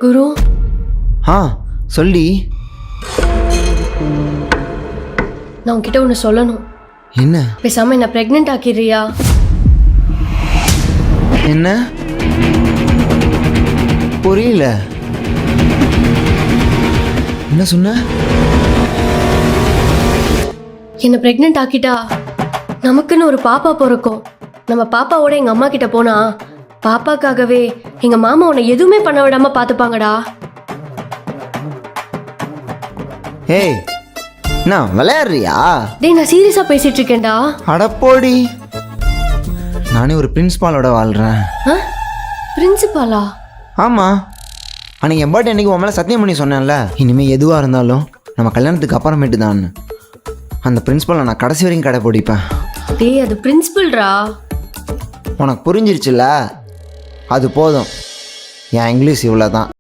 குரு ஆ சொல்லி. நான் உன்கிட்ட ஒன்று சொல்லணும். என்ன? பேசாம என்ன பிரெக்னென்ட் ஆக்கிடுறியா? என்ன புரியல, என்ன சொன்ன? என்ன பிரெக்னென்ட் ஆக்கிட்டா நமக்குன்னு ஒரு பாப்பா பிறக்கும். நம்ம பாப்பாவோட எங்க அம்மா கிட்ட போனா பாப்பாக்காகவே எங்க மாமா உன்னை எதுவுமே பண்ண விடாம பாத்துப்பாங்கடா. ஏய், என்ன விளையாடுறியா? டேய், நான் சீரியஸா பேசிட்டு இருக்கேன்டா. அடப்போடி, நானே ஒரு பிரின்ஸ்பாலோட வாழ்கிறேன். பிரின்சிபாலா? ஆமாம், அன்றைக்கி என் பர்த்டே அன்றைக்கி உன் மேலே சத்தியம் பண்ணி சொன்னேன்ல, இனிமேல் எதுவாக இருந்தாலும் நம்ம கல்யாணத்துக்கு அப்புறமேட்டு தான். அந்த பிரின்ஸ்பாலை நான் கடைசி வரைக்கும் கடைப்பிடிப்பேன். டேய், அது பிரின்சிபல்ரா. உனக்கு புரிஞ்சிருச்சுல்ல, அது போதும். என் இங்கிலீஷ் இவ்வளோ தான்.